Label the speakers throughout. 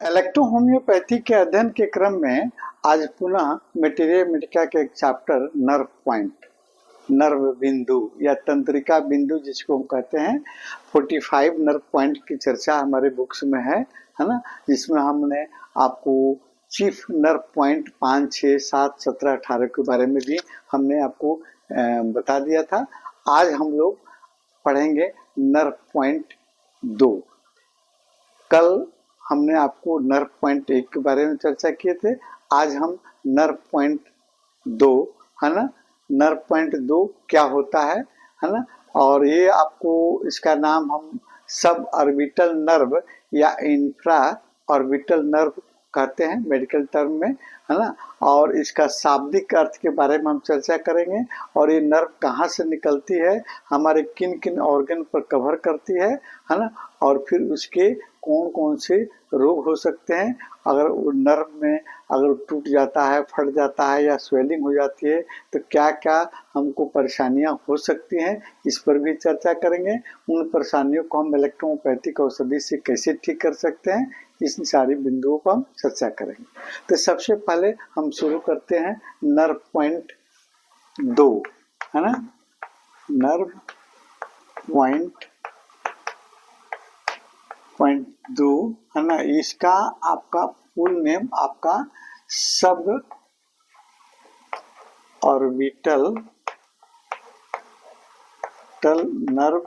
Speaker 1: Electrohomoeopathy के अध्ययन के क्रम में आज पुनः मेटेरिया मेडिका के एक चैप्टर नर्व पॉइंट, नर्व बिंदु या तंत्रिका बिंदु जिसको हम कहते हैं 45 नर्व पॉइंट की चर्चा हमारे बुक्स में है ना, जिसमें हमने आपको चीफ नर्व पॉइंट 5, 6, 7, 17, 18 के बारे में भी हमने आपको बता दिया था। आज हम लोग पढ़ेंगे नर्व पॉइंट 2। कल हमने आपको नर्व पॉइंट 1 के बारे में चर्चा किए थे। आज हम नर्व पॉइंट 2 है ना, नर्व पॉइंट 2 क्या होता है ना, और ये आपको इसका नाम हम सब ऑर्बिटल नर्व या इंफ्रा ऑर्बिटल नर्व कहते हैं मेडिकल टर्म में, है ना। और इसका शाब्दिक अर्थ के बारे में हम चर्चा करेंगे और ये नर्व कहाँ से निकलती है, हमारे किन किन ऑर्गन पर कवर करती है ना, और फिर उसके कौन कौन से रोग हो सकते हैं। अगर नर्व में अगर टूट जाता है, फट जाता है या स्वेलिंग हो जाती है तो क्या क्या हमको परेशानियां हो सकती हैं, इस पर भी चर्चा करेंगे। उन परेशानियों को हम इलेक्ट्रोपैथिक औषधि से कैसे ठीक कर सकते हैं, इस सारी बिंदुओं पर हम चर्चा करेंगे। तो सबसे पहले हम शुरू करते हैं नर्व पॉइंट 2 है ना, नर्व पॉइंट 2 है ना। इसका आपका फुल नेम आपका सब ऑर्बिटल नर्व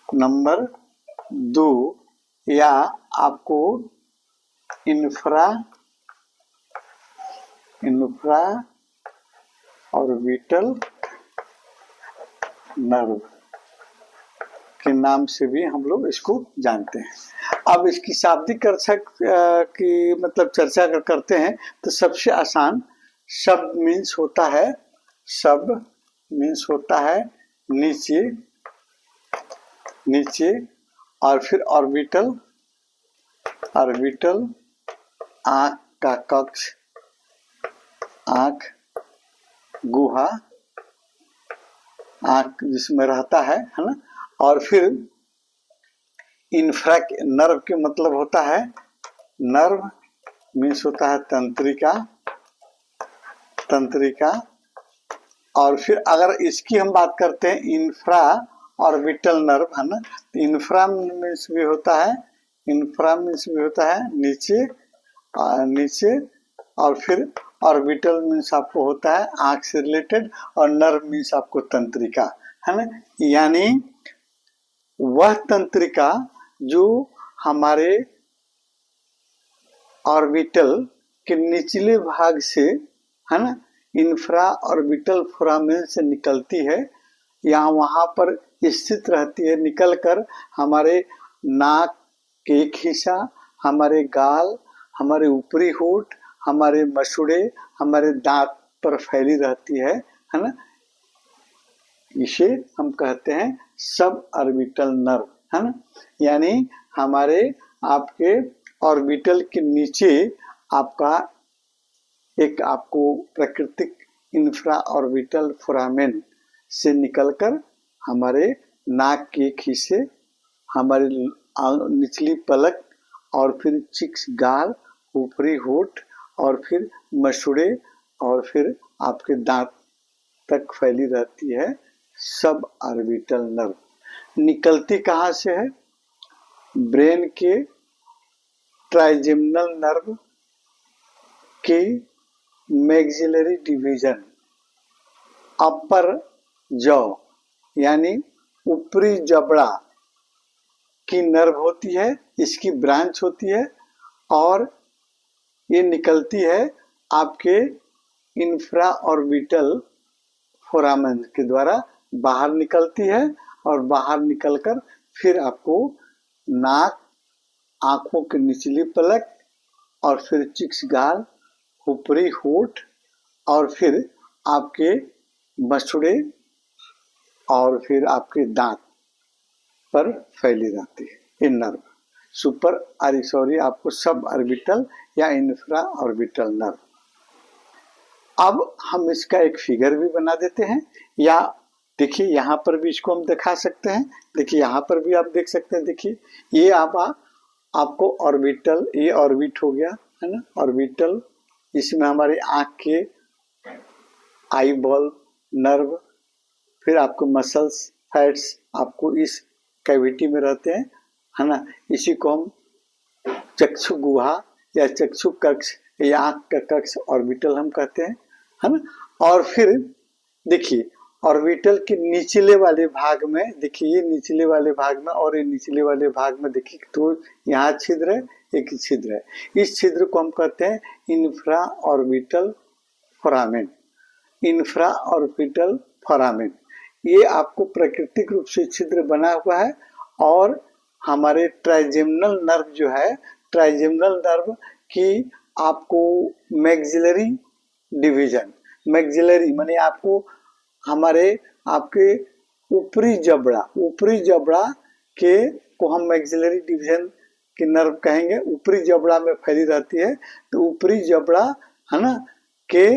Speaker 1: नंबर 2 या आपको इंफ्रा ऑर्बिटल नर्व के नाम से भी हम लोग इसको जानते हैं। अब इसकी शाब्दिक अर्थ की मतलब चर्चा अगर करते हैं तो सबसे आसान शब्द मीन्स होता है, सब मीन्स होता है नीचे नीचे, और फिर ऑर्बिटल आंख का कक्ष, आंख गुहा, आंख जिसमें रहता है ना। और फिर इंफ्रा नर्व के मतलब होता है, नर्व मीन्स होता है तंत्रिका। और फिर अगर इसकी हम बात करते हैं इंफ्रा ऑर्बिटल नर्व है ना, तो इंफ्रा मीन्स भी होता है नीचे, और फिर ऑर्बिटल मीन्स आपको होता है आंख से रिलेटेड, और नर्व मीन्स आपको तंत्रिका है ना। यानी वह तंत्रिका जो हमारे ऑर्बिटल के निचले भाग से है ना, इंफ्रा ऑर्बिटल फोरामेन से निकलती है, या वहां पर स्थित रहती है, निकलकर हमारे नाक के एक हिस्सा, हमारे गाल, हमारे ऊपरी होंठ, हमारे मसूड़े, हमारे दांत पर फैली रहती है ना। इसे हम कहते हैं सब ऑर्बिटल नर्व है ना। यानी हमारे आपके ऑर्बिटल के नीचे आपका एक आपको प्राकृतिक इंफ्रा ऑर्बिटल फोरामेन से निकलकर हमारे नाक के एक हिस्से, हमारे निचली पलक, और फिर चिक्स गाल, ऊपरी होंठ, और फिर मसूड़े, और फिर आपके दांत तक फैली रहती है सब ऑर्बिटल नर्व। निकलती कहाँ से है? ब्रेन के ट्राइजेमिनल नर्व के मैक्सिलरी डिवीजन, अपर जॉ यानी ऊपरी जबड़ा की नर्व होती है, इसकी ब्रांच होती है, और ये निकलती है आपके इंफ्रा ऑर्बिटल फोरामेन के द्वारा बाहर निकलती है, और बाहर निकलकर फिर आपको नाक, आंखों की निचली पलक, और फिर चिक्स गाल, ऊपरी होंठ, और फिर आपके मसूड़े, और फिर आपके दांत पर फैली रहती है ये नर्व। आपको सब ऑर्बिटल या इंफ्रा ऑर्बिटल नर्व। अब हम इसका एक फिगर भी बना देते हैं, या देखिए यहाँ पर भी इसको हम दिखा सकते हैं, देखिए यहाँ पर भी आप देख सकते हैं, देखिए ये आपको ऑर्बिटल, ये ऑर्बिट हो गया है ना, ऑर्बिटल, इसमें हमारे आँख के आई बॉल नर्व, फिर आपको मसल्स फैट्स आपको इस कैविटी में रहते हैं, है ना। इसी को हम चक्षु गुहा या चक्षु कक्ष या आँख का कक्ष ऑर्बिटल हम कहते हैं, है ना। और फिर देखिए ऑर्बिटल के निचले वाले भाग में, देखिए ये निचले वाले भाग में और ये निचले वाले भाग में देखिए तो यहाँ छिद्र है, एक छिद्र है, इस छिद्र को हम कहते हैं infra orbital foramen, infra orbital foramen. ये आपको प्राकृतिक रूप से छिद्र बना हुआ है। और हमारे ट्राइजेमिनल नर्व जो है, ट्राइजेमिनल नर्व की आपको मैक्सिलरी डिवीजन, मैक्सिलरी माने आपको हमारे आपके ऊपरी जबड़ा के को हम मैक्सिलरी डिवीजन के नर्व कहेंगे, ऊपरी जबड़ा में फैली रहती है। तो ऊपरी जबड़ा है ना के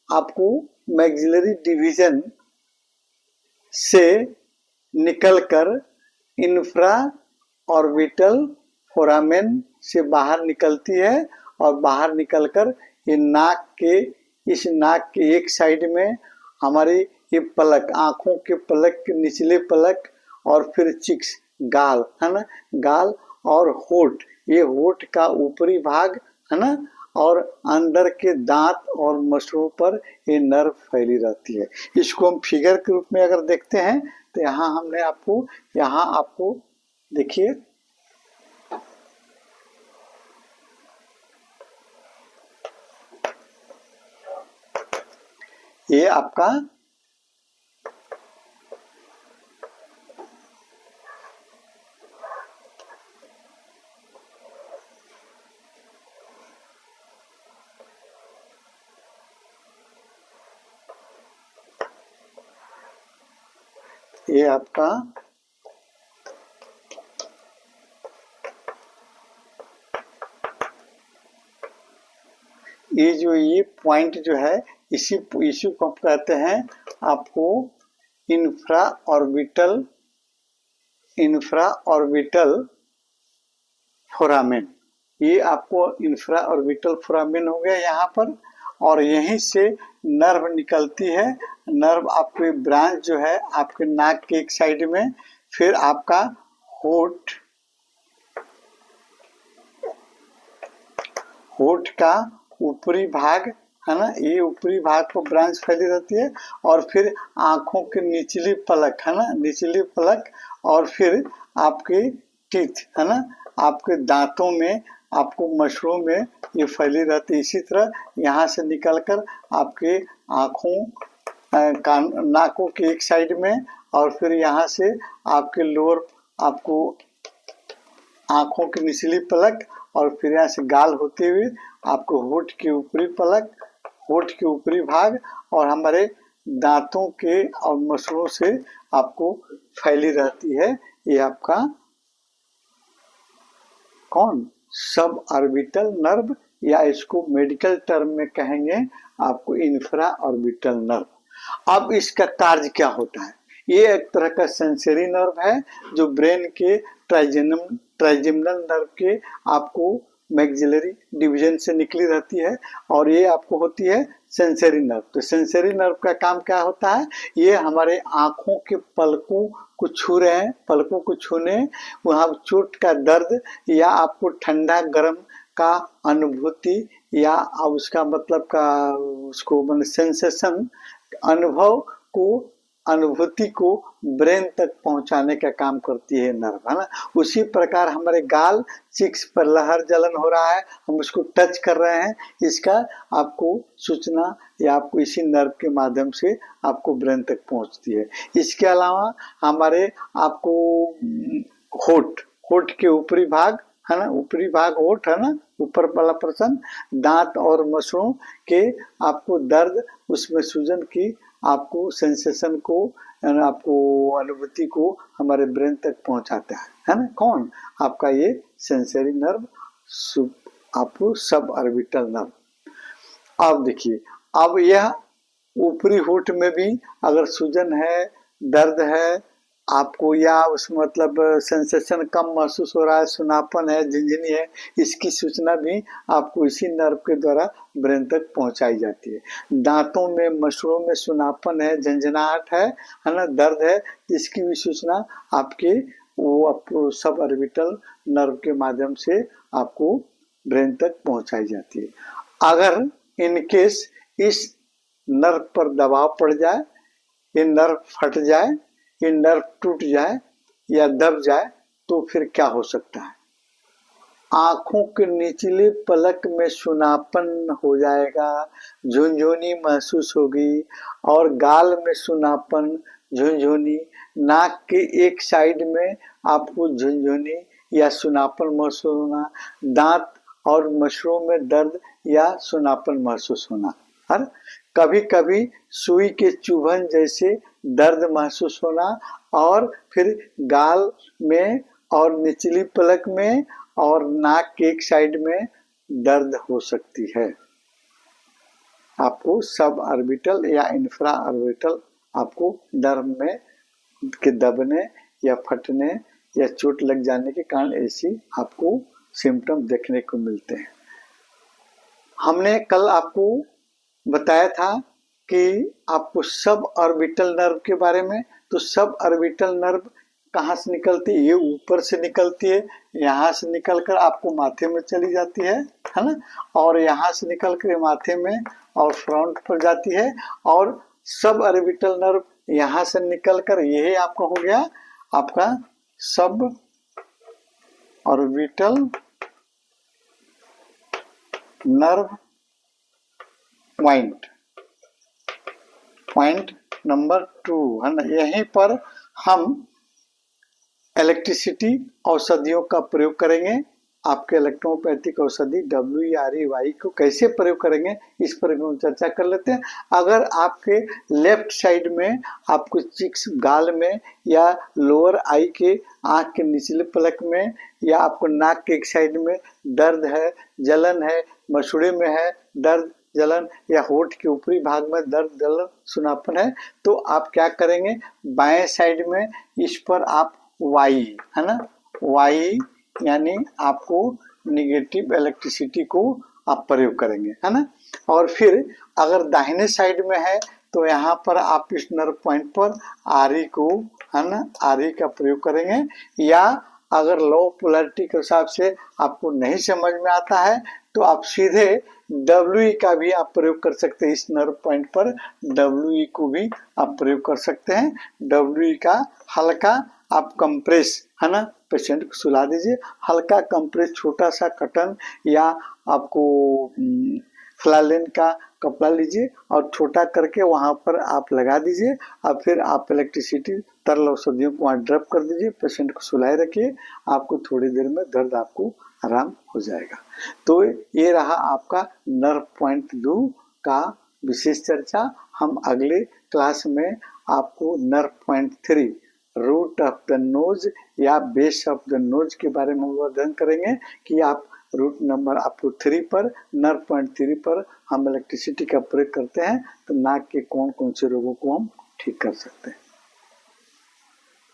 Speaker 1: आपको मैक्सिलरी डिवीजन से निकलकर इंफ्रा ऑर्बिटल फोरामेन से बाहर निकलती है, और बाहर निकलकर ये नाक के, इस नाक के एक साइड में हमारे ये पलक, आंखों के पलक के निचले पलक, और फिर चिक्स गाल है ना, गाल और होठ, ये होठ का ऊपरी भाग है ना, और अंदर के दांत और मसूड़ों पर ये नर्व फैली रहती है। इसको हम फिगर के रूप में अगर देखते हैं तो यहाँ हमने आपको, यहाँ आपको देखिए ये आपका ये आपका ये पॉइंट जो है, इसी इश्यू को कहते हैं आपको इंफ्रा ऑर्बिटल फोरामेन। ये आपको इंफ्रा ऑर्बिटल फोरामेन हो गया यहाँ पर, और यहीं से नर्व निकलती है। नर्व आपके ब्रांच जो है आपके नाक के एक साइड में, फिर आपका होठ का ऊपरी भाग है ना, ये ऊपरी भाग को ब्रांच फैली रहती है, और फिर आंखों के निचली पलक है ना, निचली पलक, और फिर आपके टीथ है ना, आपके दांतों में, आपको मसूड़ों में ये फैली रहती है। इसी तरह यहाँ से निकलकर आपके आँखों कान नाकों के एक साइड में, और फिर यहाँ से आपके लोअर, आपको आँखों की निचली पलक, और फिर यहाँ से गाल होते हुए आपको होठ की ऊपरी पलक, होठ के ऊपरी भाग, और हमारे दांतों के और मसूड़ों से आपको फैली रहती है। ये आपका कौन, सब ऑर्बिटल नर्व, या इसको मेडिकल टर्म में कहेंगे आपको इंफ्रा ऑर्बिटल नर्व। अब इसका कार्य क्या होता है? ये एक तरह का सेंसरी नर्व है जो ब्रेन के ट्राइजेमिनल नर्व के आपको मैक्सिलरी डिवीजन से निकली रहती है, और ये आपको होती है सेंसरी नर्व। तो सेंसरी नर्व का काम क्या होता है? ये हमारे आंखों के पलकों को छू रहे हैं, पलकों को छूने, वहाँ चोट का दर्द या आपको ठंडा गर्म का अनुभूति, या उसका मतलब का उसको मतलब सेंसेशन, अनुभूति को ब्रेन तक पहुंचाने का काम करती है नर्व, है ना। उसी प्रकार हमारे गाल, चिक्स पर लहर जलन हो रहा है, हम उसको टच कर रहे हैं, इसका आपको सूचना या आपको इसी नर्व के माध्यम से आपको ब्रेन तक पहुंचती है। इसके अलावा हमारे आपको होठ के ऊपरी भाग है ना, ऊपरी भाग होठ है ना, ऊपर वाला पर्सन, दांत और मसूड़ों के आपको दर्द, उसमें सूजन की आपको सेंसेशन को, आपको अनुभूति को हमारे ब्रेन तक पहुंचाता है ना। कौन? आपका ये सेंसरी नर्व, आपको सब ऑर्बिटल नर्व। अब देखिए, अब यह ऊपरी होठ में भी अगर सूजन है, दर्द है आपको, या उस मतलब सेंसेशन कम महसूस हो रहा है, सुनापन है, झिंझनी है, इसकी सूचना भी आपको इसी नर्व के द्वारा ब्रेन तक पहुंचाई जाती है। दांतों में, मसूड़ों में सुनापन है, झंझनाहट है ना, दर्द है, इसकी भी सूचना आपके वो आपको सब ऑर्बिटल नर्व के माध्यम से आपको ब्रेन तक पहुंचाई जाती है। अगर इन केस इस नर्व पर दबाव पड़ जाए, ये नर्व फट जाए, ये नर्व टूट जाए या दब जाए तो फिर क्या हो सकता है? आंखों के निचले पलक में सुनापन हो जाएगा, झुनझुनी महसूस होगी, और गाल में सुनापन, झुनझुनी, नाक के एक साइड में आपको झुनझुनी या सुनापन महसूस होना, दांत और मसूड़ों में दर्द या सुनापन महसूस होना, और कभी कभी सुई के चुभन जैसे दर्द महसूस होना, और फिर गाल में और निचली पलक में और नाक के एक साइड में दर्द हो सकती है। आपको सब ऑर्बिटल या इंफ्रा ऑर्बिटल आपको नर्व में के दबने या फटने या चोट लग जाने के कारण ऐसी आपको सिम्टम देखने को मिलते हैं। हमने कल आपको बताया था कि आपको सब ऑर्बिटल नर्व के बारे में, तो सब ऑर्बिटल नर्व कहाँ से निकलती है? ये ऊपर से निकलती है, यहाँ से निकलकर आपको माथे में चली जाती है ना, और यहाँ से निकलकर माथे में और फ्रंट पर जाती है, और सब ऑर्बिटल नर्व यहाँ से निकलकर यही आपका हो गया आपका sub orbital nerve point number 2 है ना। यहीं पर हम इलेक्ट्रिसिटी औषधियों का प्रयोग करेंगे। आपके इलेक्ट्रोपैथिक औषधि WEREY को कैसे प्रयोग करेंगे इस पर हम चर्चा कर लेते हैं। अगर आपके लेफ्ट साइड में आपको चिक्स गाल में या लोअर आई के आंख के निचले पलक में या आपको नाक के एक साइड में दर्द है, जलन है, मसूड़े में है दर्द, जलन, या होठ के ऊपरी भाग में दर्द, जलन, सुनापन है, तो आप क्या करेंगे? बाएं साइड में इस पर आप वाई है ना, वाई यानी आपको निगेटिव इलेक्ट्रिसिटी को आप प्रयोग करेंगे है ना। और फिर अगर दाहिने साइड में है तो यहाँ पर आप इस नर्व पॉइंट पर आरी को है ना, आरी का प्रयोग करेंगे, या अगर लो पोलैरिटी के हिसाब से आपको नहीं समझ में आता है तो आप सीधे WE का भी आप प्रयोग कर सकते हैं। इस नर्व पॉइंट पर WE को भी आप प्रयोग कर सकते हैं। WE का हल्का आप कंप्रेस है ना, पेशेंट को सुला दीजिए, हल्का कंप्रेस, छोटा सा कटन या आपको फ्लालेन का कपड़ा लीजिए और छोटा करके वहां पर आप लगा दीजिए, और फिर आप इलेक्ट्रिसिटी तरल औषधियों को वहां ड्रॉप कर दीजिए, पेशेंट को सुलाए रखिए, आपको थोड़ी देर में दर्द आपको आराम हो जाएगा। तो ये रहा आपका नर्व पॉइंट 2 का विशेष चर्चा। हम अगले क्लास में आपको nerve point 3 root of the nose या बेस ऑफ द नोज के बारे में वर्णन करेंगे कि आप रूट नंबर आपको 3 पर, नर्व पॉइंट 3 पर हम इलेक्ट्रिसिटी का प्रयोग करते हैं तो नाक के कौन कौन से रोगों को हम ठीक कर सकते हैं।